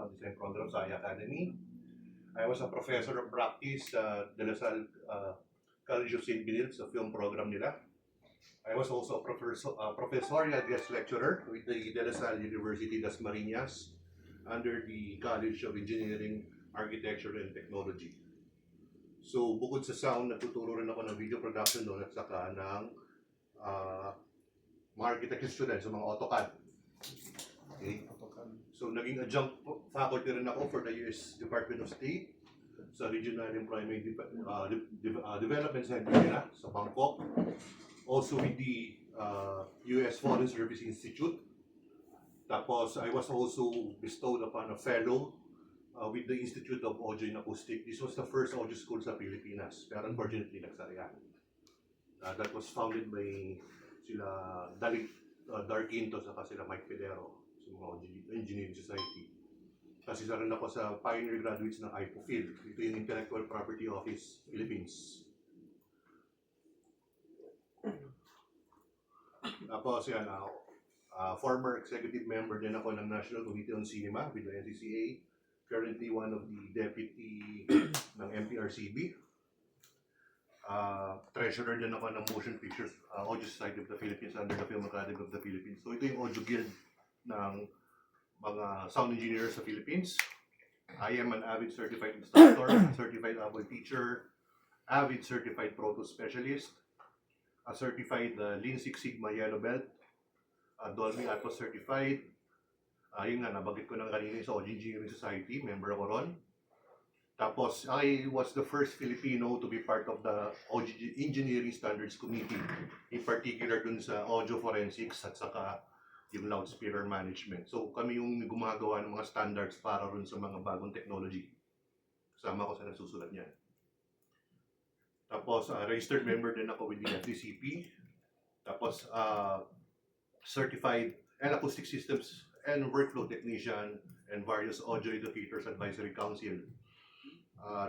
Sound Design Program sa Academy. I was a professor of practice sa De La Salle College of St. Benilde sa film program nila. I was also a professorial guest lecturer with the De La Salle University Das Marinas under the College of Engineering, Architecture, and Technology. So, bukod sa sound, nagtuturo rin ako ng video production doon at saka ng mga architecture students sa mga AutoCAD. Okay. So, naging adjunct faculty rin ako for the US Department of State sa Regional Employment Development Center nila sa Bangkok. Also with the US Foreign Service Institute. Tapos, I was also bestowed upon a fellow with the Institute of Audio and Acoustic. This was the first audio school sa Pilipinas, pero unfortunately nagsarihan. That was founded by sila Dark Quinto at sila Mike Federo sa mga Engineering Society. Kasi isa rin ako sa pioneer graduates ng IPOFIL. Ito yung Intellectual Property Office Philippines. Tapos yan, former executive member din ako ng National Committee on Cinema with the NCCA. Currently one of the deputy ng MPRCB. Treasurer din ako ng Motion Pictures Audio Society of the Philippines under the Film Academy of the Philippines. So ito yung audio guild ng mga sound engineers sa Philippines. I am an avid certified instructor, certified audio teacher, avid certified proto specialist, a certified Lean Six Sigma Yellow Belt, Dolby Atmos certified. Yun nga, nabanggit ko ng kanina sa Audio Engineering Society, member ako ron. Tapos, I was the first Filipino to be part of the Audio Engineering Standards Committee, in particular dun sa audio forensics at saka yung loudspeaker management. So, kami yung gumagawa ng mga standards para rin sa mga bagong technology. Kasama ko sa nagsusulat niyan. Tapos, registered member din ako with the FDCP. Tapos, certified and acoustic systems and workflow technician and various audio educators advisory council.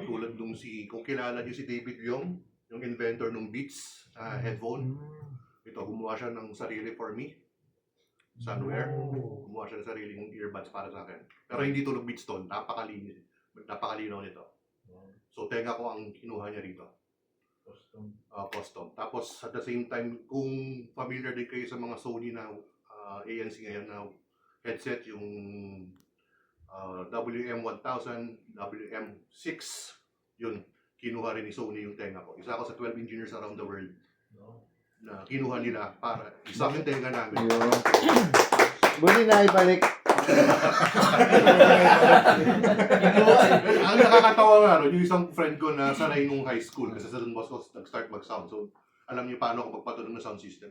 Tulad nung kung kilala niyo si David Yong, yung inventor ng Beats headphone. Ito, gumawa siya ng sarili for me. Sunwear. Gumawa siya ng sariling earbuds para sa akin. Pero hindi tulog Beats Tone, napakalinaw nito. So, tenga ko ang kinuha niya rito. Custom. Tapos, at the same time, kung familiar din kayo sa mga Sony na ANC ngayon na headset, yung WM1000, WM6, yun, kinuha rin ni Sony yung tenga ko. Isa ako sa 12 engineers around the world na kinuha nila para isa yung tenga namin. Buti na ibalik. Ang nakakatawa nga, yung isang friend ko na sanay nung high school kasi sa Don Bosco nag-start mag-sound. So, alam niyo paano ako magpatunog ng sound system.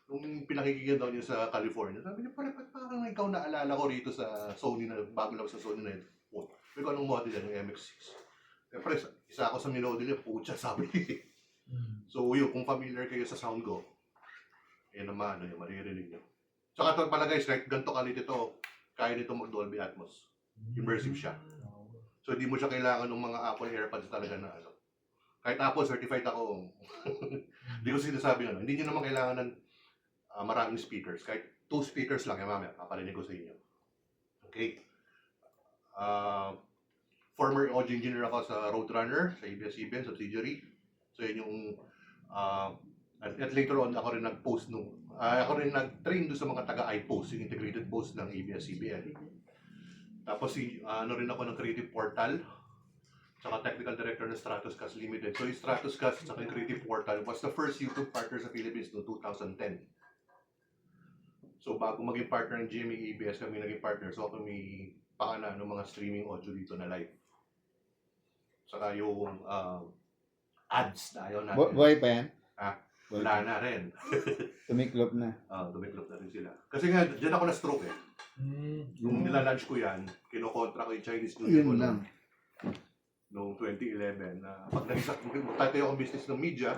Nung pinakikinggan daw niya sa California, sabi niya, parang ikaw naalala ko rito sa Sony na, bago lang sa Sony na yun. Ikaw anong model yan, yung MX6. Siyempre, isa ako sa minodel niya, pucha, sabi niya. So yun, kung familiar kayo sa sound ko, yan naman, yung maririnig niyo. Tsaka ito pala guys, kahit ganito kalit ito, kaya nito mag-Dolby Atmos. Immersive siya. So hindi mo siya kailangan ng mga Apple AirPods talaga na ano. Kahit Apple certified ako, hindi ko sinasabi ano, hindi niyo naman kailangan ng maraming speakers. Kahit 2 speakers lang, mamaya, paparinig ko sa inyo. Okay? Former audio engineer ako sa Roadrunner, sa ABS-CBN subsidiary. So yun yung, at later on, ako rin nag-post ako rin nag-train doon sa mga taga-iPost, yung integrated post ng ABS-CBN. Tapos, ano rin ako ng Creative Portal, saka technical director ng Stratuscast Limited. So yung Stratuscast at Creative Portal was the first YouTube partner sa Philippines noong 2010. So bago maging partner ng GMA-ABS kami naging partner. So kami pakana ng mga streaming audio dito na live. Saka yung ads na ayaw natin. Buhay pa yan? Wala na rin. Tumiklop na. Tumiklop na rin sila. Kasi nga, dyan ako na-stroke eh. Nung nilalunch ko yan, kinokontra ko yung Chinese New Year ko noong 2011. Pag magtatayo akong business ng media,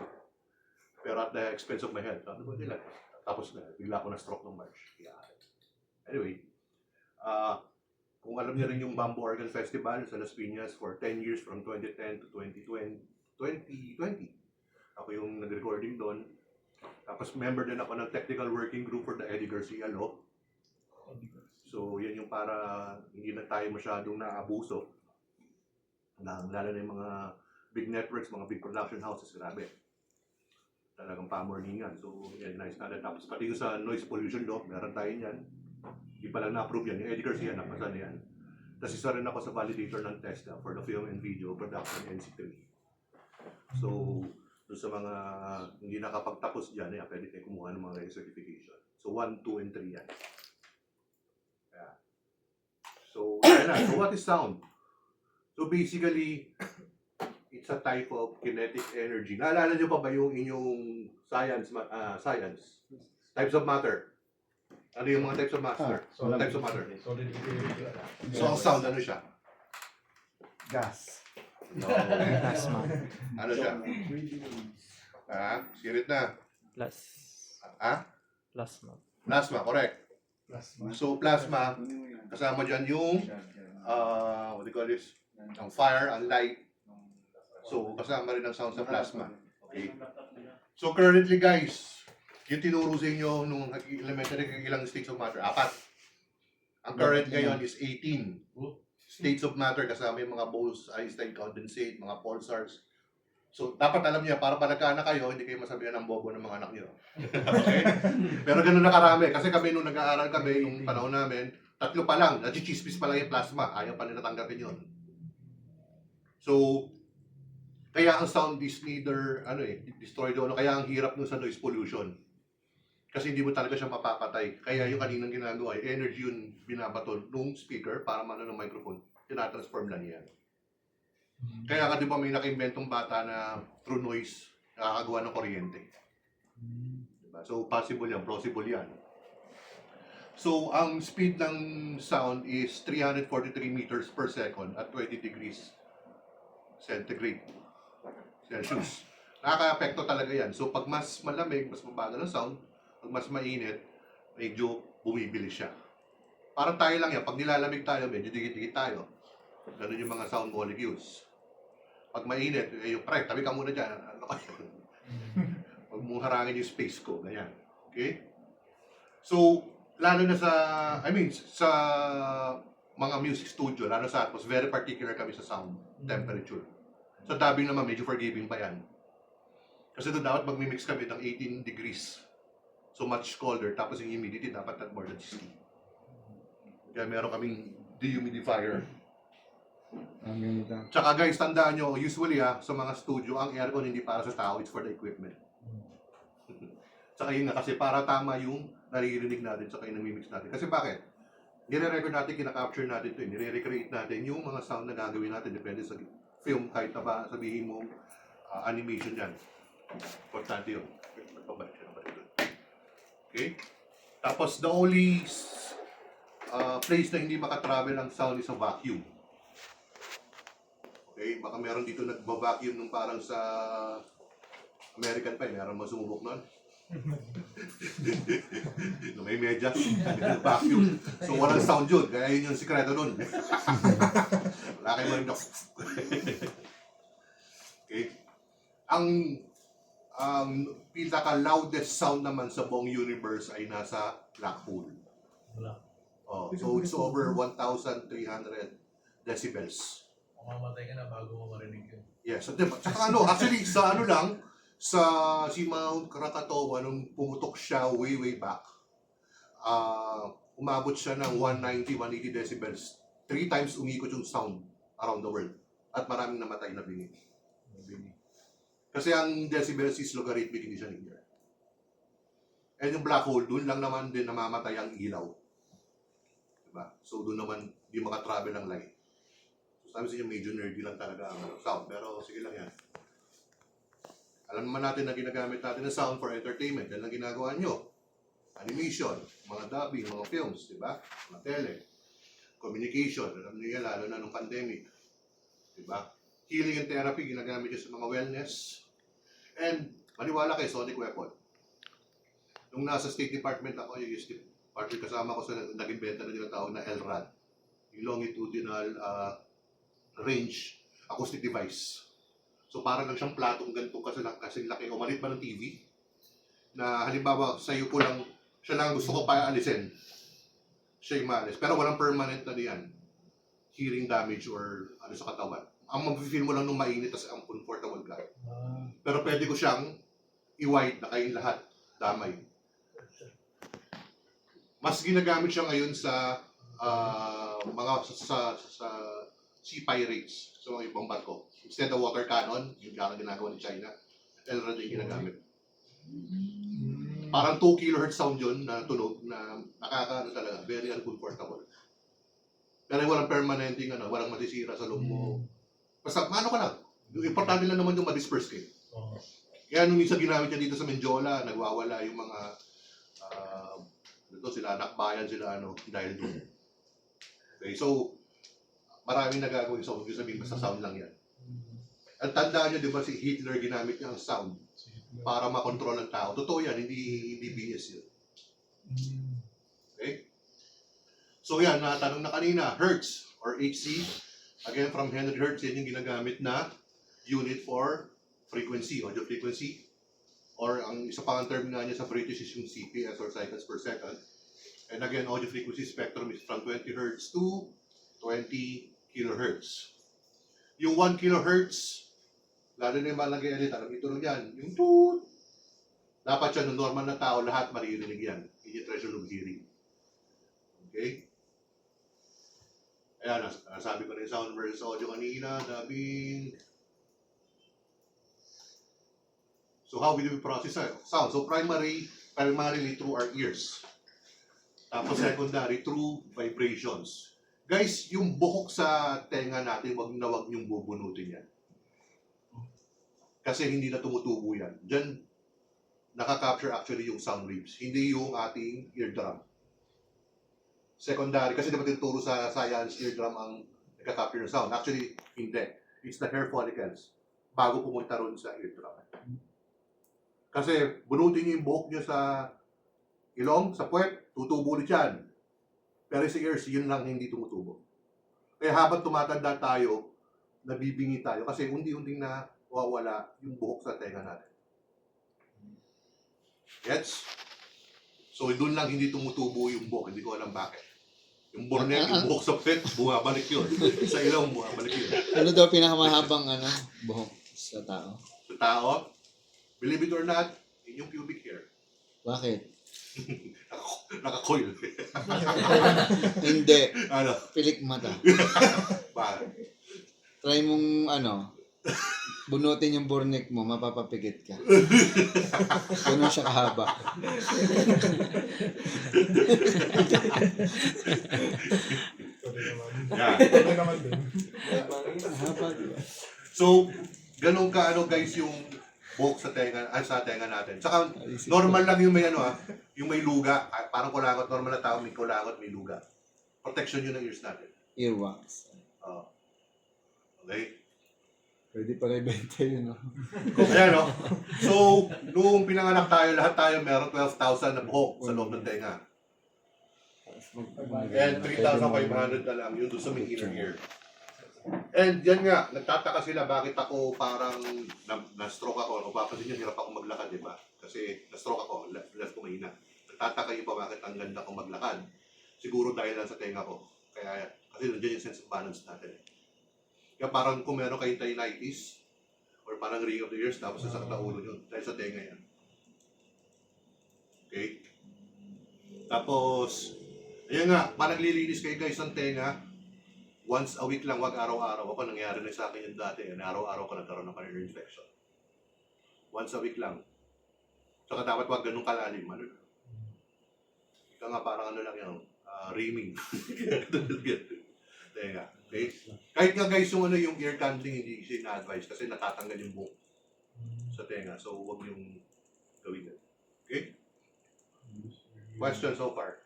pero at the expense of my health. Tapos bigla ako na-stroke ng March. Yeah. Anyway, kung alam niyo rin yung Bamboo Organ Festival sa Las Piñas for 10 years from 2010 to 2020. Ako yung nag-recording doon. Tapos member din ako ng technical working group for the Eddie Garcia Law. So, yan yung para hindi na tayo masyadong naabuso. Lalo na yung mga big networks, mga big production houses, grabe. Talagang pamorningan. So, yan, nice na. Tapos pati yung sa noise pollution law, meron tayo yan. Hindi pa lang na-approve yan. Yung Eddie Garcia, napasa na yan. Tapos isa rin ako sa validator ng TESDA for the Film and Video Production NC3. So, doon sa mga hindi nakapagtapos dyan, pwede kayo kumuha ng mga certification. So, 1, 2, and 3 yan. Yeah. So, yan na. So, what is sound? So, basically, it's a type of kinetic energy. Naalala nyo pa ba yung inyong science? Types of matter. Ano yung mga types of matter? Types of matter. So, ang sound, ano siya? Gas. No. Plasma. Ano siya? Sirit na. Plasma. Plasma, correct. So, plasma, kasama dyan yung, what do you call this? Ang fire, ang light. So, kasama rin ang sound sa plasma. Okay. So, currently guys, yung tinuro sa inyo nung elementary, ilang states of matter? 4. Ang current ngayon is 18 states of matter, kasama yung mga Bose-Einstein condensate, mga pulsars. So, dapat alam niyo, para palagkaanak kayo, hindi kayo masabihan ng bobo ng mga anak niyo. Okay? Pero ganun na karami. Kasi kami nung nag-aaral kami, yung panahon namin, 3 pa lang, nachichismis pa lang yung plasma. Ayaw pa nila tanggapin yun. So, kaya ang sound is neither, destroyed o kaya ang hirap nun sa noise pollution. Kasi hindi mo talaga siya mapapatay. Kaya yung kaninang ginagawa, energy yung binabato nung speaker para mano ng microphone. Tinatransform lang yan. Kaya ka di ba may naka-inventong bata na through noise, nakakagawa ng kuryente. Diba? So possible yan, plausible yan. So ang speed ng sound is 343 meters per second at 20 degrees centigrade. Celsius. Nakaka-apekto talaga yan. So pag mas malamig, mas mabagal ang sound, pag mas mainit, medyo bumibilis siya. Parang tayo lang yan. Pag nilalamig tayo, medyo dikit-dikit tayo. Ganun yung mga sound molecules. Pag mainit, yung pre, tabi ka muna dyan. Ano ka yan? Huwag mong harangin yung space ko. Ganyan. Okay? So, lalo na sa mga music studio, lalo sa Atmos, very particular kami sa sound temperature. Sa dubbing naman, medyo forgiving pa yan. Kasi doon dapat magmimix kami ng 18 degrees. So much colder, tapos yung humidity dapat at more than 60. Kaya meron kaming dehumidifier. Ang ganito. Tsaka guys, tandaan nyo, usually sa mga studio, ang aircon hindi para sa tao, it's for the equipment. Tsaka yun nga, kasi para tama yung naririnig natin, tsaka yung namimix natin. Kasi bakit? Nire-record natin, kina-capture natin ito, nire-recreate natin yung mga sound na gagawin natin, depende sa film, kahit na ba sabihin mo animation yan. Importante yun. Okay? Tapos, the only place na hindi makatravel ang sound is a vacuum. Okay? Baka meron dito nagba-vacuum nung parang sa American Pie. Meron mo sumubok nun? No, may medyas. Vacuum. So, walang sound yun. Kaya yun yung sikreto nun. Wala kayo mo Okay? Ang pinaka-loudest sound naman sa buong universe ay nasa black hole. So it's over 1,300 decibels. Mamamatay ka na bago mo marinig yun. Yes, so diba? Saka actually sa si Mount Krakatoa nung pumutok siya way back, umabot siya ng 190, 180 decibels. 3 times umikot yung sound around the world. At maraming namatay na bingi. Kasi ang decibels is logarithmic, hindi siya linear. And yung black hole, doon lang naman din namamatay ang ilaw. Diba? So doon naman di makatravel ang light. So sabi sa inyo, medyo nerdy lang talaga ang sound. Pero sige lang yan. Alam naman natin na ginagamit natin ng sound for entertainment. Yan lang ginagawa nyo. Animation, mga dubbing, mga films, diba? Mga tele. Communication, alam niyo yan, lalo na nung pandemic. Diba? Healing and therapy, ginagamit nyo sa mga wellness. And maniwala kayo, sonic weapon. Nung nasa State Department ako, yung State Department kasama ko sa nag-inventa na tinatawag na LRAD. Yung Longitudinal Range Acoustic Device. So parang lang siyang platong ganitong kasing laki o malit ba ng TV? Na halimbawa, sa iyo ko lang, siya lang gusto ko pa alisin. siya yung maalis. Pero walang permanent na diyan. Hearing damage or ano sa katawan. Ang mag-feel mo lang nung mainit tas ang comfortable ka. Pero pwede ko siyang i-white na kayong lahat. Damay. Mas ginagamit siya ngayon sa mga sa sea pirates. So mga ibang barko. Instead of water cannon, yung ginagawa ni China, Elrod yung ginagamit. Parang 2 kHz sound yun na tunog na nakakaano talaga, very uncomfortable. Pero walang permanenting walang masisira sa loob mo. Basta ano ka lang. Yung importante lang naman yung ma-disperse kayo. Kaya nung minsan ginamit niya dito sa Menjola, nagwawala yung mga sila nakbayan sila dahil doon. Okay, so maraming nagagawin sound, yung sabihin basta sound lang yan. At tandaan nyo, di ba si Hitler ginamit niya ang sound para makontrol ang tao. Totoo yan, hindi BS yun. Okay? So yan, natanong na kanina, Hertz or HC. Again, from Henry Hertz, yan yung ginagamit na unit for frequency, audio frequency. Or ang isa pang term nga niya sa British is yung CPS or cycles per second. And again, audio frequency spectrum is from 20 Hz to 20 kHz. Yung 1 kHz, lalo na yung malagay ulit, alam ito lang yan, yung toot. Dapat yan, ng normal na tao, lahat maririnig yan. Yun yung treasure of hearing. Okay? Ayan, sabi ko na yung sound versus audio kanina, dubbing. So how will we process sound? So primarily through our ears. Tapos secondary through vibrations. Guys, yung buhok sa tenga natin, wag niyong bubunutin yan. Kasi hindi na tumutubo yan. Diyan, nakaka-capture actually yung sound waves, hindi yung ating eardrum. Secondary, kasi diba tinuturo sa science, eardrum ang nagka-capture ng sound. Actually, hindi. It's the hair follicles bago pumunta ron sa eardrum. Kasi bunutin niyo yung buhok niyo sa ilong, sa puwet, tutubo ulit yan. Pero sa ears, yun lang hindi tumutubo. Kaya habang tumatanda tayo, nabibingi tayo kasi unti-unting na wawala yung buhok sa tenga natin. Gets? So doon lang hindi tumutubo yung buhok, hindi ko alam bakit. Yung bornek, yung buhok sa puwet, bumabalik yun. Sa ilong, bumabalik yun. Ano daw pinakamahabang buhok sa tao? Sa tao, believe it or not, yun yung pubic hair. Bakit? Naka-coil. Hindi. Ano? Pilik mata. Bakit? Try mong bunutin yung burnik mo, mapapapikit ka. Ganun siya kahaba. Yeah. Mahaba, di ba? So, ganun ka guys yung buhok sa tenga natin. Saka normal lang yung may yung may luga. Parang kulangot, normal na tao may kulangot, may luga. Protection yun ng ears natin. Earwax. Okay? Pwede pala ibenta yun, no? Ayan, no? So, nung pinanganak tayo, lahat tayo meron 12,000 na buhok sa loob ng tenga. And 3,500 na lang yun doon sa may inner ear. And yan nga, nagtataka sila bakit ako parang na-stroke ako. Kung papansin nyo, hirap ako maglakad, di ba? Kasi na-stroke ako, left ko mahina. Nagtataka yung pa bakit ang ganda kong maglakad. Siguro dahil lang sa tenga ko. Kaya, kasi nandiyan yung sense of balance natin. Kaya parang kung meron kayong tinnitus, or parang ring of the ears, tapos sa sakta ulo nyo, dahil sa tenga yan. Okay? Tapos, ayun nga, parang naglilinis kayo guys ng tenga, once a week lang, wag araw-araw. Ako, nangyari na sa akin yung dati, araw-araw ko nagkaroon ng ear infection. Once a week lang. Saka dapat wag ganun kalalim. Ika nga parang lang yan, reaming. Tenga. Okay? Kahit nga guys yung yung ear candling hindi siya na-advise kasi natatanggal yung buhok sa tenga. So huwag yung gawin yan. Okay? Question so far.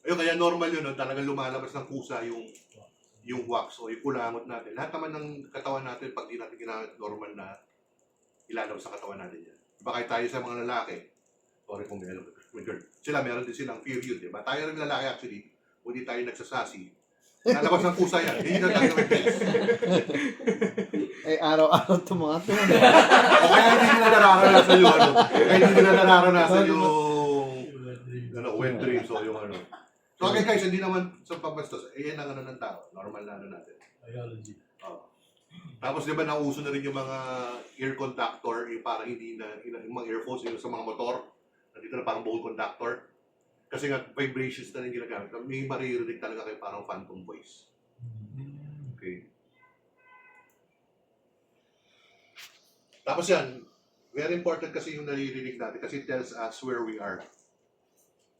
Ayun, kaya normal yun, talagang lumalabas ng kusa yung wax o yung kulangot natin. Lahat naman ng katawan natin pag di natin ginamit normal na ilalabas sa katawan natin yan. Diba kahit tayo sa mga lalaki, sorry kung may girl, sila meron din silang period, diba? Tayo rin lalaki actually, kung di tayo nagsasasi, lalabas ng kusa yan. Hindi na tayo mag-guess. Araw-araw ito mga ito. O kaya hindi nila nararanasan yung kaya hindi nila nararanasan yung wet dreams o yung So Okay guys, hindi naman sa pagbastos. Eh, yan ang ano ng tao. Normal na ano natin. Biology. Oo. Tapos di ba nauso na rin yung mga ear conductor, yung parang hindi na, yung mga earphones, yung sa mga motor, nandito na parang bone conductor. Kasi nga vibrations na rin ginagamit. May maririnig talaga kayo parang phantom voice. Okay. Tapos yan, very important kasi yung naririnig natin kasi it tells us where we are.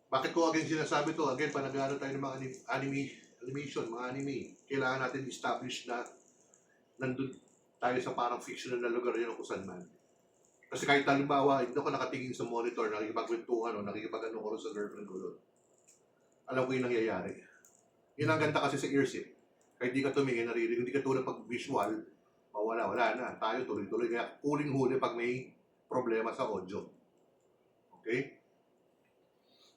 Bakit ko again sinasabi to? Again, pag nag-aaral tayo ng mga animation, mga anime, kailangan natin establish na nandun tayo sa parang fictional na lugar yun kung saan man. Kasi kahit halimbawa, hindi ako nakatingin sa monitor, nakikipagkwentuhan o nakikipag-ano ko rin sa girlfriend ko doon. Alam ko yung nangyayari. Yun ang ganda kasi sa ears eh. Kahit di ka tumingin, naririnig, hindi ka tulad pag visual, wala na. Tayo tuloy-tuloy. Kaya huling-huli pag may problema sa audio. Okay?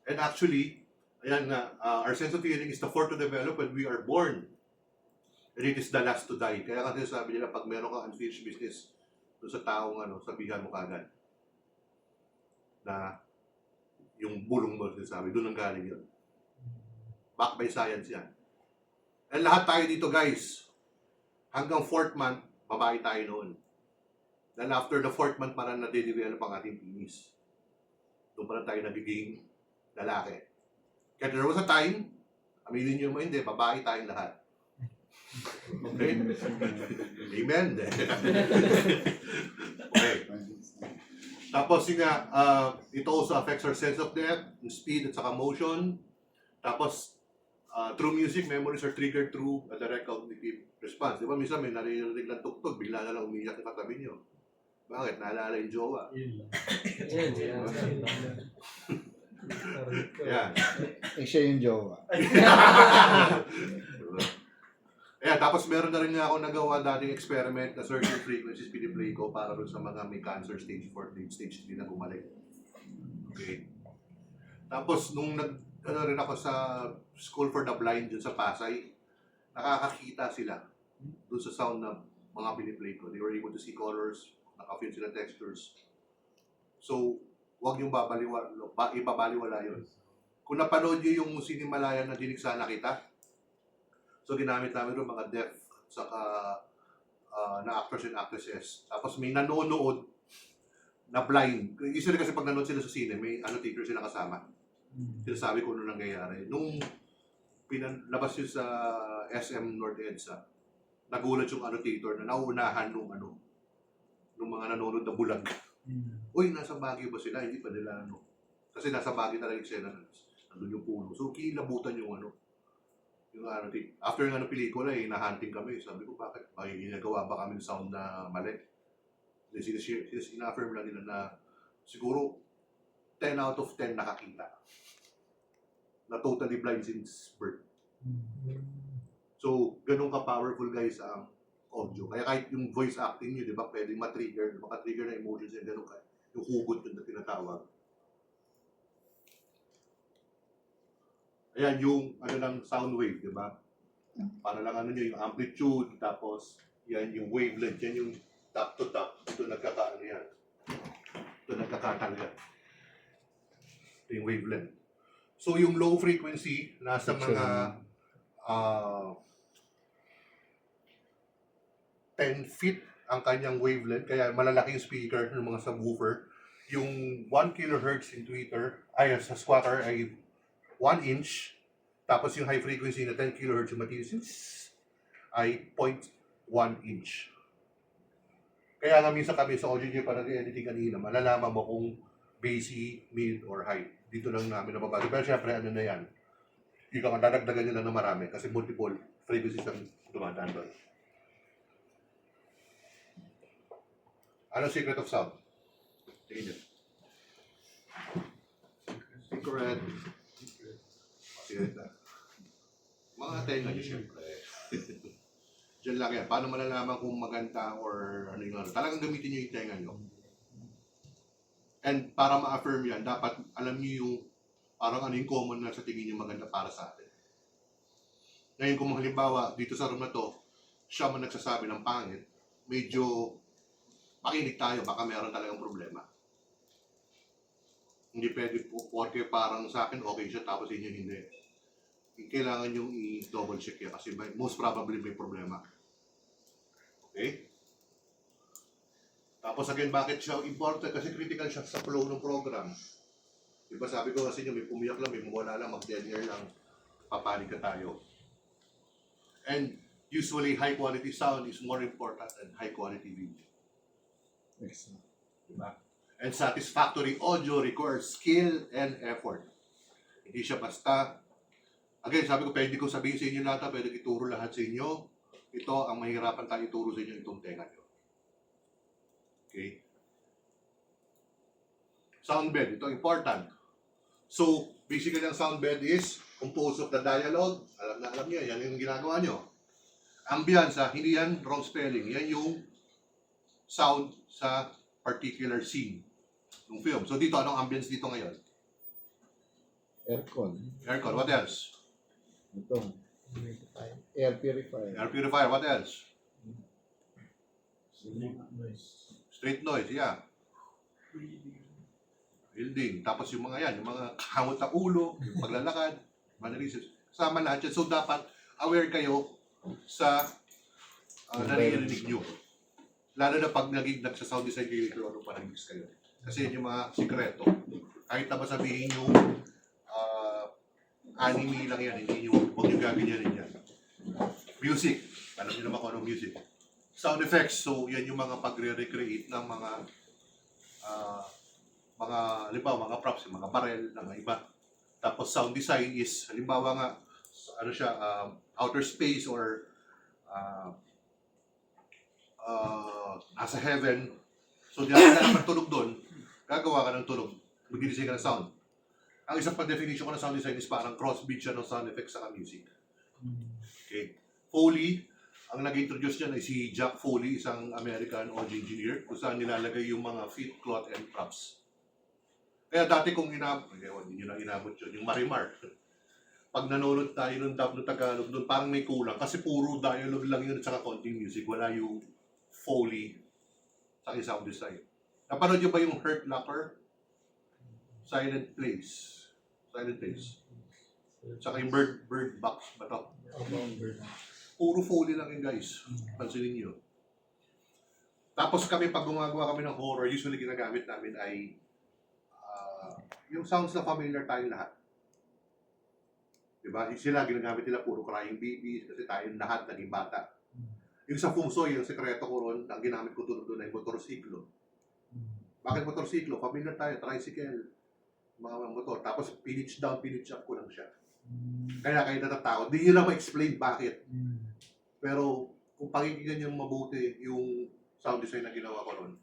And actually, ayan nga, our sense of hearing is the fourth to develop when we are born. And it is the last to die. Kaya kasi sabi nila, pag meron kang unfinished business doon sa taong sabihan mo kagad na yung bulong mo sinasabi, doon ang galing yun. Back by science yan. And lahat tayo dito guys, hanggang 4th month, babae tayo noon. Then after the 4th month, parang nade-develop ang ating penis. Doon parang tayo nagiging lalaki. Kaya there was a time, aminin nyo mo hindi, babae tayong lahat. Okay? Amen. Okay. Tapos yun nga, it also affects our sense of depth, speed, at saka motion. Tapos, through music, memories are triggered through a direct cognitive response. Di ba, minsan may naririnig ng tugtog, bigla na lang umiyak yung katabi niyo. Bakit? Naalala yung jowa. Yun lang. Yan. Eh, siya yung jowa. Ayan, tapos meron na rin nga ako nagawa dating experiment na certain frequencies piniplay ko para rin sa mga may cancer stage 4, stage 3 na gumaling. Okay. Tapos nung rin ako sa School for the Blind dun sa Pasay, nakakakita sila dun sa sound na mga piniplay ko. They were able to see colors, nakafeel sila textures. So, huwag yung ibabaliwala yun. Kung napanood nyo yung Sinimalaya na Dinig Sana Kita, so ginamit namin yung mga deaf saka na actors and actresses. Tapos may nanonood na blind. Usually kasi pag nanonood sila sa sine, may annotator sila kasama. Sinasabi ko ano nangyayari. Nung pinalabas yun sa SM North EDSA, nagulat yung annotator na nauunahan nung mga nanonood na bulag. Uy, nasa Baguio ba sila? Hindi pa nila Kasi nasa Baguio talaga yung eksena. Nandun yung puno. So, kilabutan yung yung after ng pelikula, nahunting kami. Sabi ko, bakit? Ginagawa ba kami ng sound na mali? Ina-affirm lang nila na siguro 10 out of 10 nakakita. Na totally blind since birth. So, ganun ka-powerful guys ang audio. Kaya kahit yung voice acting nyo, di ba, pwedeng ma-trigger, maka-trigger na emotions yan, ganun ka. Yung hugot yun na tinatawag. Ayan, yung ng sound wave, di ba? Para lang nyo, yung amplitude, tapos yan yung wavelength, yan yung top to top. Ito nagkakaano yan. Ito nagkakatangga. Ito yung wavelength. So yung low frequency, nasa mga 10 feet ang kanyang wavelength, kaya malalaki yung speaker ng mga subwoofer. Yung 1 kHz in tweeter, sa squatter ay 1 inch, tapos yung high frequency na 10 kHz yung matinis ay 0.1 inch. Kaya nga minsan kami sa audio nyo pa nag-editing kanina, malalaman mo kung bassy, mid, or high. Dito lang namin nababasa. Pero syempre, ano na yan, yung dadagdagan nyo lang na marami kasi multiple frequencies ang dumadaan doon. Ano secret of sound? Tingin nyo. Secret. Mga tenga nyo syempre. Diyan lang yan. Paano malalaman kung maganda or ano yung talagang gamitin nyo yung tenga nyo. And para ma-affirm yan, dapat alam nyo yung parang ano yung common na sa tingin nyo maganda para sa atin. Ngayon kung halimbawa dito sa room na to, siya man nagsasabi ng pangit, medyo makinig tayo, baka meron talagang problema. Hindi pwede po, porque parang sa akin okay siya tapos inyo hindi. kailangan nyo i-double check yan kasi most probably may problema. Okay? Tapos again, bakit siya important? Kasi critical siya sa flow ng program. Diba sabi ko kasi nyo, may pumiyak lang, may mawala lang, mag-dead air lang, papanig ka tayo. And usually, high quality sound is more important than high quality video. Excellent. Diba? And satisfactory audio requires skill and effort. Hindi siya basta. Again, sabi ko, pwede ko sabihin sa inyo lahat, pwede ituro lahat sa inyo. Ito, ang mahirapan tayo ituro sa inyo, itong tenga nyo. Okay? Sound bed, ito important. So, basically ang sound bed is composed of the dialogue. Alam niyo, yan yung ginagawa nyo. Ambience, hindi yan wrong spelling. Yan yung sound sa particular scene ng film. So dito, anong ambience dito ngayon? Aircon. Aircon, what else? Ito. Air purifier. Air purifier, what else? Noise. Street noise, yeah. Building. Tapos yung mga yan, yung mga kamot na ulo, yung paglalakad, mannerisms. Kasama lahat yan. So dapat aware kayo sa naririnig nyo. Lalo na pag nagsa sound design kayo, ano pa nag-mix kayo. Kasi yun yung mga sikreto. Kahit na ba sabihin yung anime lang yan, hindi yung huwag yung gaganyanin yan. Music. Alam niyo naman kung anong music. Sound effects. So yan yung mga pagre-recreate ng halimbawa, mga props, yung mga barrel, ng iba. Tapos sound design is, halimbawa nga, ano siya, outer space or nasa heaven. So, di ka naman tunog doon, gagawa ka ng tunog. Mag-design ka ng sound. Ang isang pag-definition ko ng sound design is parang cross-beat siya ng sound effects sa music. Okay. Foley, ang nag-introduce niyan ay si Jack Foley, isang American audio engineer, kung saan nilalagay yung mga feet, cloth, and props. Kaya dati kung hindi nyo na inabot yun, yung Marimar. Pag nanonood tayo ng dub ng Tagalog doon, parang may kulang. Kasi puro dialogue lang yun at saka konting music. Wala yung Foley sa sound design. Napanood nyo ba yung Hurt Locker? Silent Place. Silent Place. Saka yung Bird Box ba to? Puro Foley lang yun, guys. Pansinin nyo. Tapos kami, pag gumagawa kami ng horror, usually ginagamit namin ay yung sounds na familiar tayong lahat. Diba? Sila, ginagamit nila puro crying babies kasi tayong lahat naging bata. Yung sa Fungsoy, yung sekreto ko ron, ang ginamit ko doon ay motorsiklo. Bakit motorsiklo? Familiar tayo, tricycle, mga motor. Tapos pinitch down, pinitch up ko lang siya. Kaya kayo natatakot. Di nyo lang ma-explain bakit. Pero kung pakikinggan nyo mabuti yung sound design na ginawa ko ron,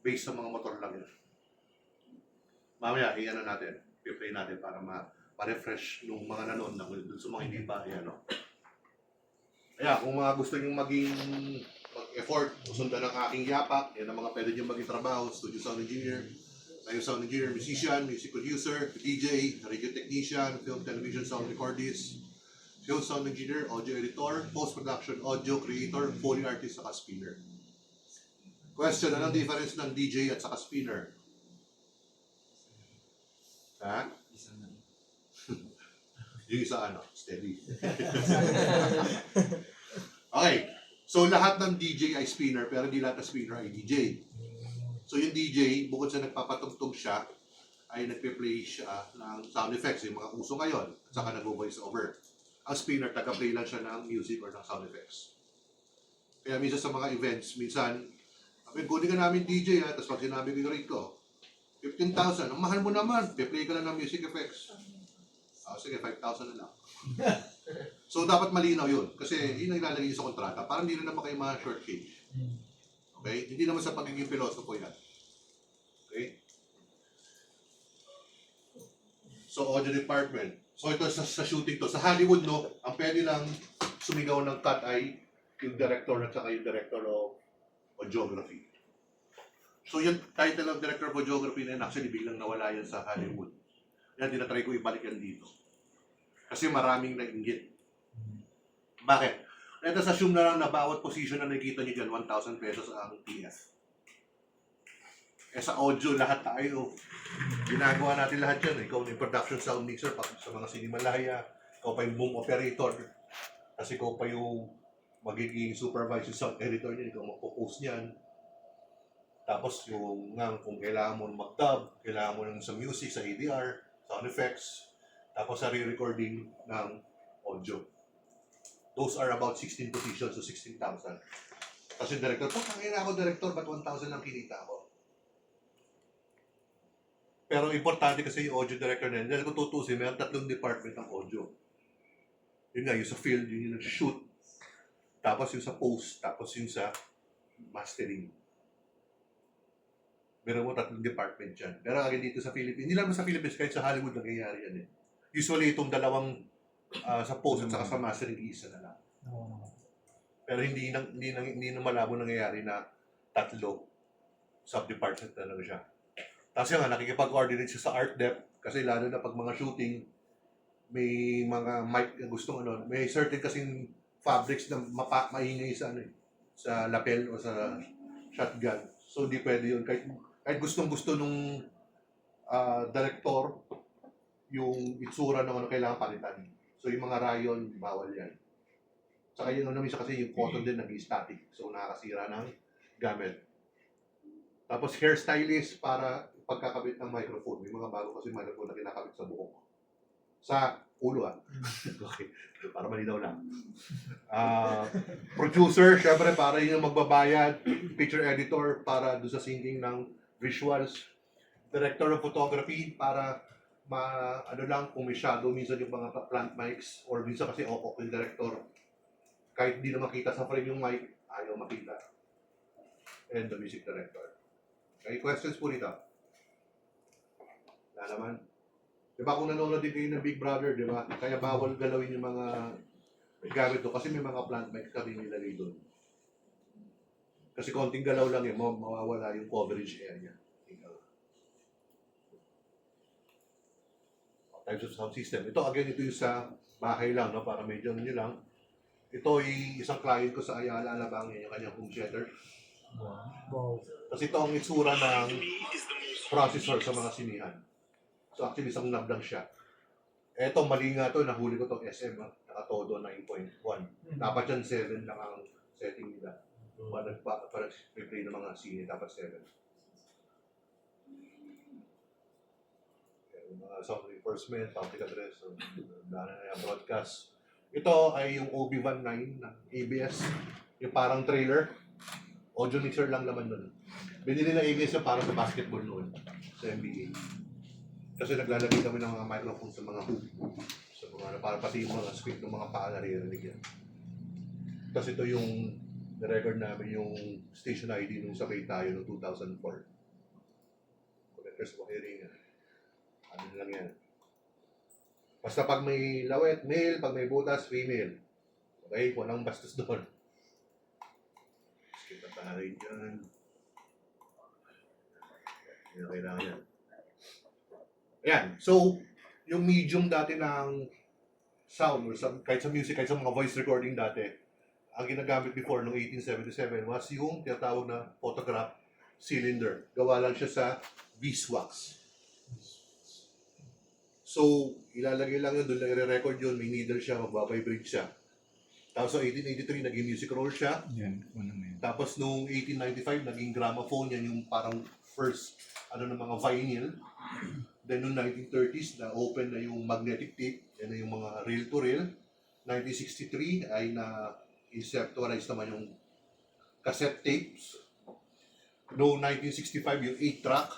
based sa mga motor lang yun. Mamaya, i-ano natin, i-play natin para ma-refresh nung mga nanood na sa mga hindi ba, ano. Kaya kung mga gusto nyo maging mag-effort, sundan ang aking yapak, yan ang mga pwede nyo maging trabaho, studio sound engineer, tayo sound engineer, musician, music producer, DJ, radio technician, film, television, sound recordist, film sound engineer, audio editor, post-production, audio creator, Foley artist, saka spinner. Question, anong difference ng DJ at saka spinner? Ha? Yung isa steady. Okay. So lahat ng DJ ay spinner pero di lahat ng spinner ay DJ. So yung DJ, bukod sa nagpapatugtog siya, ay nagpe-play siya ng sound effects, yung mga uso ngayon, at saka nag-voice over. Ang spinner, taga-play lang siya ng music or ng sound effects. Kaya minsan sa mga events, kunin ka namin DJ tapos pag sinabi ko yung rate ko, 15,000. Ang mahal mo naman. Pe-play ka lang ng music effects. Sige, 5,000 na lang. So, dapat malinaw yun. Kasi yun ang ilalagay sa kontrata. Parang hindi na naman kayo mga short cage. Okay? Hindi naman sa pagiging pilosopo yan. Okay? So, audio department. So, ito sa shooting to. Sa Hollywood, no, ang pwede lang sumigaw ng cut ay yung director at saka yung director of audiography. So yung title of Director of Videography na yun, actually biglang nawala yan sa Hollywood. Yan, tinatry ko ibalik yan dito. Kasi maraming nainggit. Bakit? Let us assume na lang na bawat position na nakikita nyo dyan, 1,000 pesos ang TF. Sa audio, lahat tayo. Ginagawa natin lahat yan. Ikaw na yung production sound mixer, sa mga Cinemalaya, ikaw pa yung boom operator, kasi ikaw pa yung magiging supervisor sound editor niya, ikaw magpo-post niyan. Tapos yung nga, kung kailangan mo mag-dub, kailangan mo ng sa music, sa ADR, sound effects, tapos sa re-recording ng audio. Those are about 16 positions, so 16,000. Kasi director, kaya ako director, ba't 1,000 lang kinita ko? Pero importante kasi yung audio director na yun. Dahil kung tutusin, may 3 department ng audio. Yun nga, yung sa field, yun yung shoot. Tapos yung sa post, tapos yung sa mastering. Meron mo 3 department dyan. Pero agad dito sa Philippines, hindi lang sa Philippines, kahit sa Hollywood nangyayari yan eh. Usually itong dalawang sa post at saka sa mastering, isa na lang. Pero hindi na malabo nangyayari na 3 sub-department na lang siya. Tapos nga, nakikipag-coordinate siya sa art dep kasi lalo na pag mga shooting, may mga mic na gustong may certain kasing fabrics na maingay sa sa lapel o sa shotgun. So, di pwede yun. Kahit gustong-gusto nung director, yung itsura ng kailangan palitan. So, yung mga rayon, bawal yan. Saka yun minsan kasi yung cotton din nag-static. So, nakakasira ng gamit. Tapos, hairstylist para pagkakabit ng microphone. May mga bago kasi microphone na kinakabit sa buhok. Sa ulo Okay. Para malinaw lang. Producer, syempre para yun yung magbabayad. Picture editor para doon sa syncing ng visuals. Director of photography para kung may shadow, minsan yung mga plant mics or minsan kasi yung director. Kahit hindi na makita sa frame yung mic, ayaw makita. And the music director. Okay, questions po dito? Naman. Diba kung nanonood din kayo ng Big Brother, diba? Kaya bawal galawin yung mga gamit doon kasi may mga plant mics kami nilagay doon. Kasi konting galaw lang yun, mawawala yung coverage area. Types of sound system. Ito, again, ito yung sa bahay lang, no? Para medyo nyo lang. Ito ay isang client ko sa Ayala, Alabang, yung kanyang home theater. Wow. Kasi ito ang itsura ng processor sa mga sinihan. So actually, isang knob lang siya. Eto, mali nga to, nahuli ko to SM, nakatodo 9.1. Dapat yan 7 lang ang setting nila. Para play ng mga sine, dapat 7. Mga sound reinforcement, public address, broadcast. Ito ay yung OB-Van 9 ng ABS, yung parang trailer. Audio mixer lang naman nun. Binili ng ABS yung parang sa basketball noon, sa NBA. Kasi naglalagay kami ng mga microphone sa mga hoop. Sa mga, para pati yung mga script ng mga paa naririnig yan. Kasi ito yung na-record namin yung station ID nung sabay tayo noong 2004. Connectors mo hearing yan. Ano lang yan. Basta pag may lawet, male. Pag may butas, female. Okay? Walang bastos doon. Skip na tayo dyan. Yan, kailangan yan. Ayan. So, yung medium dati ng sound, or kahit sa music, kahit sa mga voice recording dati, ang ginagamit before noong 1877 was yung tinatawag na photograph cylinder. Gawa lang siya sa beeswax. So, ilalagay lang yun, doon lang i-record yun, may needle siya, magbabibrate siya. Tapos so 1883, naging music roll siya. Yan, una na yan. Tapos noong 1895, naging gramophone, yan yung parang first, ng mga vinyl. Then noong 1930s, na-open na yung magnetic tape, yan na yung mga reel-to-reel. 1963 ay na-inceptualize naman yung cassette tapes. Noong 1965, yung 8-track.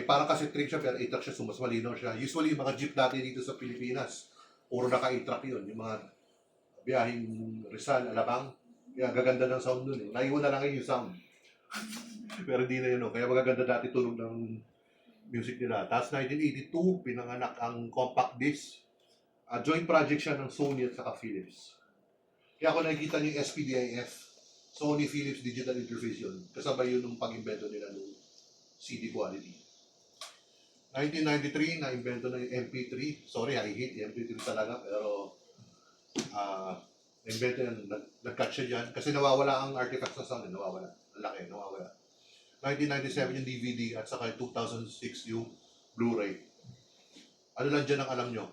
Parang cassette tape siya, pero 8-track siya, so mas malinaw siya. Usually, yung mga jeep dati dito sa Pilipinas, puro naka-8-track yun. Yung mga biyahing Rizal, Alabang, kaya gaganda ng sound dun eh. Naiwan na lang yung sound. Pero hindi na yun, no? Kaya magaganda dati tunog ng music nila. Tapos 1982, pinanganak ang compact disc. Joint project siya ng Sony at saka Philips. Kaya ako nakikita niyo yung SPDIF, Sony Philips Digital Interface yun. Kasabay yun ng pag-invento nila ng CD quality. 1993, na-invento na yung MP3. Sorry, I hate yung MP3 talaga, pero na-invento yan, nag-cut siya dyan. Kasi nawawala ang artifacts ng sound, nawawala. Ang laki, nawawala. 1997 yung DVD at saka 2006 yung Blu-ray. Ano lang dyan ang alam nyo?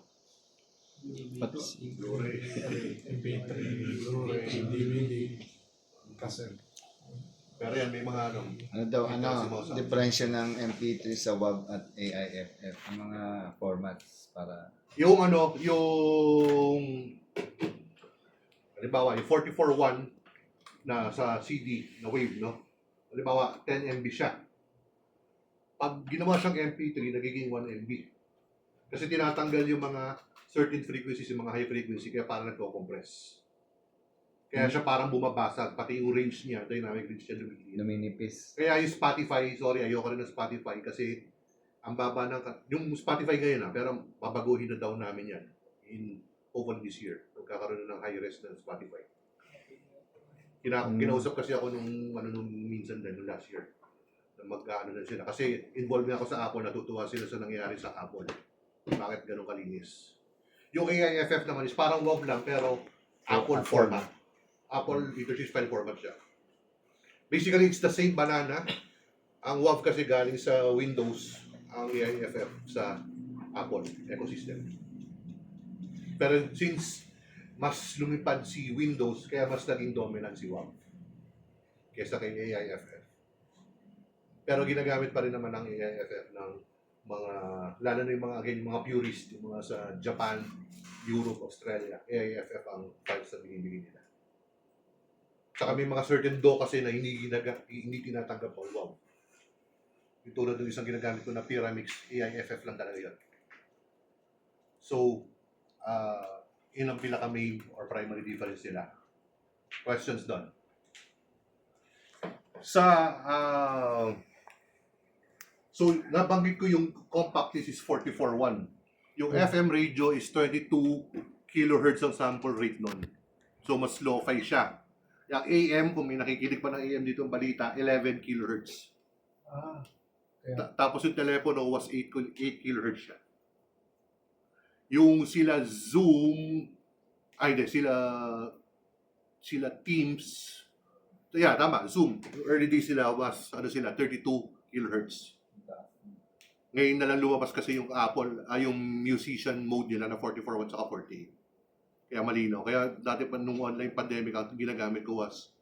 Blu-ray. MP3, Blu-ray, DVD, cassette. Pero yan, may mga ano. Ano daw, diferensya ng MP3 sa WAV at AIFF, ang mga formats para Yung ano, yung halimbawa, yung 44.1 na sa CD na wave, no? Halimbawa, 10 MB siya. Pag ginawa siyang MP3, nagiging 1 MB. Kasi tinatanggal yung mga certain frequencies, yung mga high frequency, kaya parang nagko-compress. Kaya siya parang bumabasag, pati yung range niya, dynamic range niya lumiliit. luminipis. Kaya yung Spotify, sorry, ayoko rin ng Spotify kasi ang baba ng, yung Spotify ngayon pero babaguhin na daw namin yan in hopefully this year. Magkakaroon na ng high res ng Spotify. Kinausap kasi ako nung minsan din, nung last year. Na mag-ano na sila. Kasi involved na ako sa Apple, natutuwa sila sa nangyayari sa Apple. Bakit ganun kalinis? Yung AIFF naman is parang WAV lang pero Apple format. Apple leadership file format siya. Basically, it's the same banana. Ang WAV kasi galing sa Windows, ang AIFF sa Apple ecosystem. Pero since mas lumipad si Windows, kaya mas naging dominant si WAV kaysa kay AIFF. Pero ginagamit pa rin naman ang AIFF ng mga, lalo na yung mga, again, yung mga purist, yung mga sa Japan, Europe, Australia, AIFF ang files na binibigay nila. Saka may mga certain DAW kasi na hindi tinatanggap ang WAV. Yung tulad ng isang ginagamit ko na Pyramix, AIFF lang talaga yun. So, yun ang pinaka-main or primary difference nila. Questions done. So, nabanggit ko yung compact disc is 44.1. Yung FM radio is 22 kilohertz ang sample rate nun. So, mas lo-fi siya. Yung AM, kung may nakikinig pa ng AM dito ang balita, 11 kilohertz. Tapos yung telepono was 8 kilohertz siya. Yung sila Zoom, sila Teams, yeah, tama, Zoom. Early days sila was, 32 kilohertz. Ngayon na lang lumabas kasi yung Apple, yung musician mode nila na 44.1 saka 48. Kaya malinaw. Kaya dati pa nung online pandemic, ang ginagamit ko was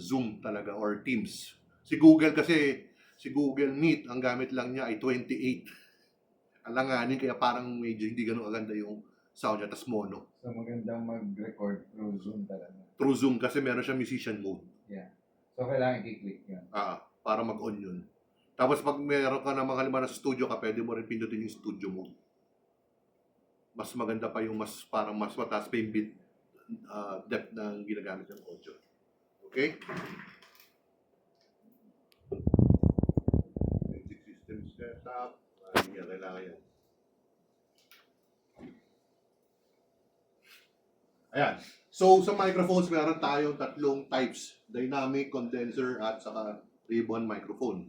Zoom talaga or Teams. Si Google Meet, ang gamit lang niya ay 28. Alanganin, kaya parang medyo hindi ganun aganda yung sound niya, tas mono. So magandang mag-record through Zoom talaga. Through Zoom kasi meron siya musician mode. Yeah. So kailangan i-click yun. Para mag-on yun. Tapos pag meron ka na mga halimbawa sa studio ka, pwede mo rin pindutin yung studio mode. Mas maganda pa yung parang mas mataas pa yung bit depth ng ginagamit ng audio. Okay? Music system setup. Yan, kailangan yan. Ayan. So, sa microphones, meron tayong tatlong types. Dynamic, condenser, at saka ribbon microphone.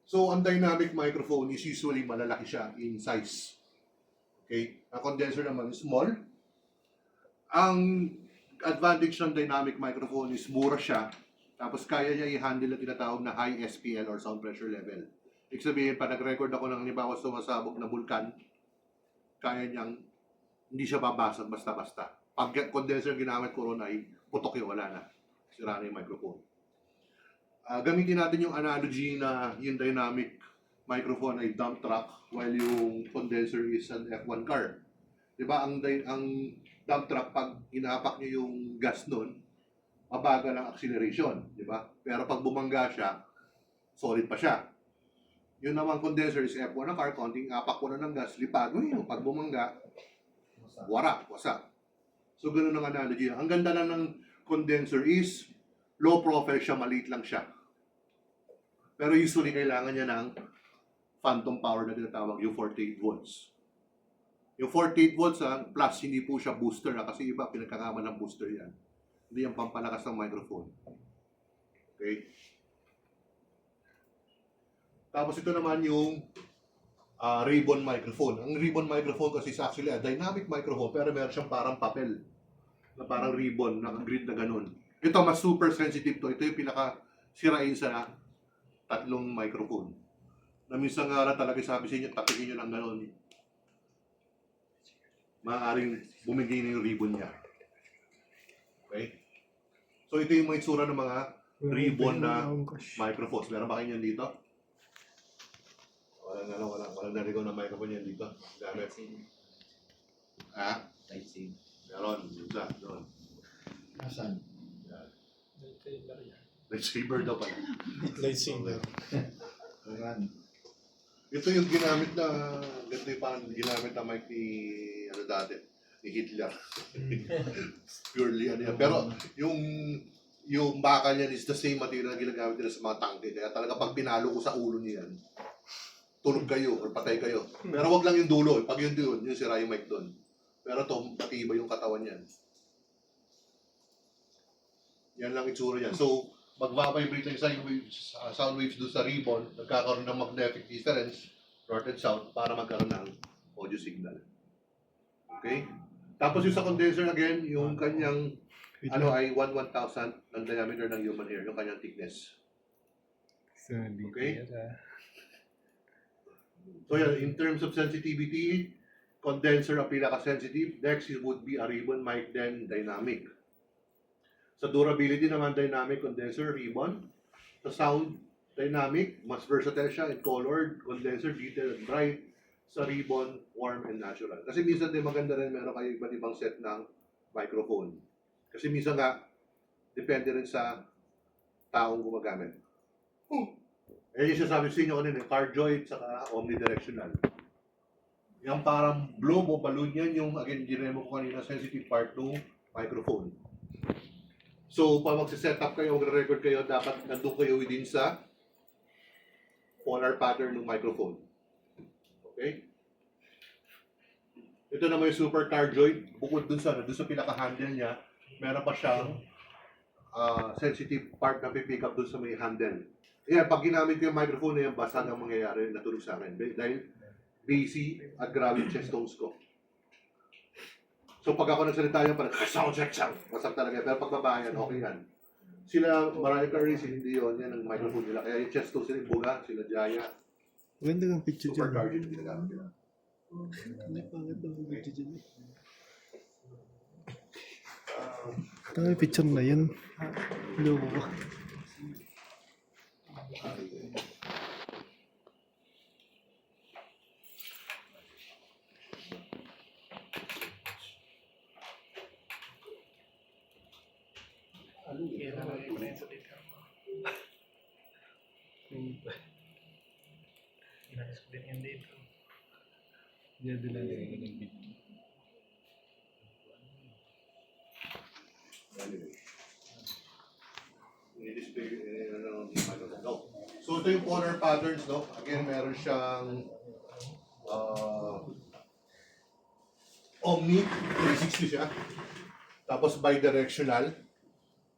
So, ang dynamic microphone is usually malalaki siya in size. Okay? Ang condenser naman is small. Ang advantage ng dynamic microphone is mura siya. Tapos kaya niya i-handle na tinatawag na high SPL or sound pressure level. Ibig sabihin, pag nag-record ako ng halimbawa sumasabog na bulkan, kaya niyang hindi siya babasag basta-basta. Pag condenser ginamit ko ron ay putok yung wala na. Sira na yung microphone. Gamitin natin yung analogy na yung dynamic microphone ay dump truck while yung condenser is an F1 car. Diba? Ang dump truck, pag inapak nyo yung gas nun, mabagal ang acceleration. Diba? Pero pag bumangga siya, solid pa siya. Yun naman condenser is F1 na car, konting apak ko na ng gas, lipad mo yun. Pag bumangga, wasak. So ganun ang analogy. Ang ganda na ng condenser is low profile siya, maliit lang siya. Pero usually kailangan niya ng phantom power na tinatawag, yung 48 volts. Yung 48 volts plus hindi po siya booster kasi iba pinagkakaman ng booster yan. Hindi yung pampalakas ng microphone. Okay? Tapos ito naman yung ribbon microphone. Ang ribbon microphone kasi is actually a dynamic microphone pero meron siyang parang papel na parang ribbon, naka-grid na ganun. Ito mas super sensitive to. Ito yung pinaka sirain sa tatlong microphone. na minsan nga lang talaga sabi sa inyo, tapikin nyo lang gano'n. Maaaring bumigay na yung ribbon niya. Okay? So ito yung mga itsura ng mga ribbon na microphones. Meron ba kayo yan dito? Walang narigaw na microphone yan dito. Gamit. Ha? Type-C. Meron. Isa. Doon. Asan? Yan. Lightsaber daw pala. Lightsaber. Ayan. Ito yung ginamit na, ganito yung parang ginamit na mic ni, ano dati, ni Hitler. Purely ano yan. Pero yung bakal niyan is the same material na ginagamit nila sa mga tangke. Kaya talaga pag pinalo ko sa ulo niyan, tulog kayo or patay kayo. Pero wag lang yung dulo. Pag yung dulo, yung sira yung mic doon. Pero to, matibay yung katawan niyan. Yan lang itsura niyan. So, magbabibrate lang yung sound waves doon sa ribbon, nagkakaroon ng magnetic difference, north and south, para magkaroon ng audio signal. Okay? Tapos yung sa condenser again, yung kanyang ano ay 1/1000 ng diameter ng human hair, yung kanyang thickness. Okay? So yan, in terms of sensitivity, condenser ang pinaka-sensitive. Next it would be a ribbon mic, then dynamic. Sa durability naman, dynamic condenser, ribbon. Sa sound, dynamic, mas versatile siya in colored, condenser, detailed, and bright. Sa ribbon, warm and natural. Kasi minsan din maganda rin meron kayo iba't ibang set ng microphone. Kasi minsan nga, depende rin sa taong gumagamit. Eh, yung sasabi sa inyo kanina, cardioid, saka omnidirectional. Yung parang blow mo, balloon yan, yung again, ginemo ko kanina, sensitive part ng microphone. So, pag magsiset up kayo, magre-record kayo, dapat nandun kayo within sa polar pattern ng microphone. Okay? Ito naman yung super cardioid. Bukod dun sa pinaka-handle niya, meron pa siyang sensitive part na pipick up dun sa may handle. Yan, pag ginamit ko yung microphone na yan, basa ang mangyayari, natulog sa akin. Dahil bassy at grabe yung chest tones ko. So pag ako nagsalita yan, parang sound check sound. Basag talaga. Pero pag babayan, okay yan. Sila, Mariah Carey, hindi yun. Yan ang microphone nila. Kaya yung chest tones sila, buga, sila Jaya. Maganda ng picture Super dyan. cardioid yung ginagamit nila. Hindi, pangit daw ang picture dyan. Ito yung picture na yun. Loko ko. Yan din lang yung video. Anyway. I-display no. So ito yung polar patterns, no? Again, meron siyang omni, 360 siya. Tapos bidirectional,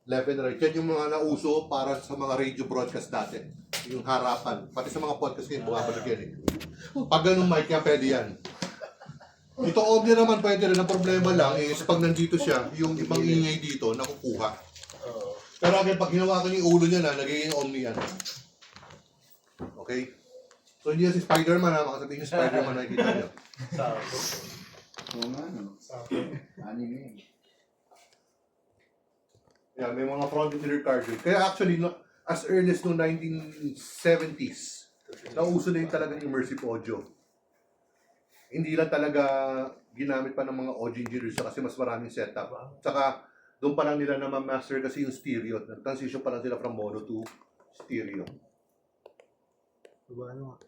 left and right. Yan yung mga nauso para sa mga radio broadcast dati. Yung harapan. Pati sa mga podcast ngayon, bumabalik yan eh. Pag ganun mic yan, pwede yan. Ito omni naman pwede rin. Ang problema lang is pag nandito siya, yung ibang ingay dito, nakukuha. Pero again, pag ginawa ko yung ulo niya na, nagiging omni yan. Okay? So hindi yan si Spider-Man ha, makasabihin yung Spider-Man na nakikita niyo. Oo nga, no? Anime. Yeah, may mga front and rear cardioid. Kaya actually, no, as early as noong 1970s, nauso na yung talagang immersive audio. Hindi lang talaga ginamit pa ng mga audio engineers kasi mas maraming setup. Tsaka, doon pa lang nila na ma-master kasi yung stereo. Nag-transition pa lang sila from mono to stereo. Diba ano nga?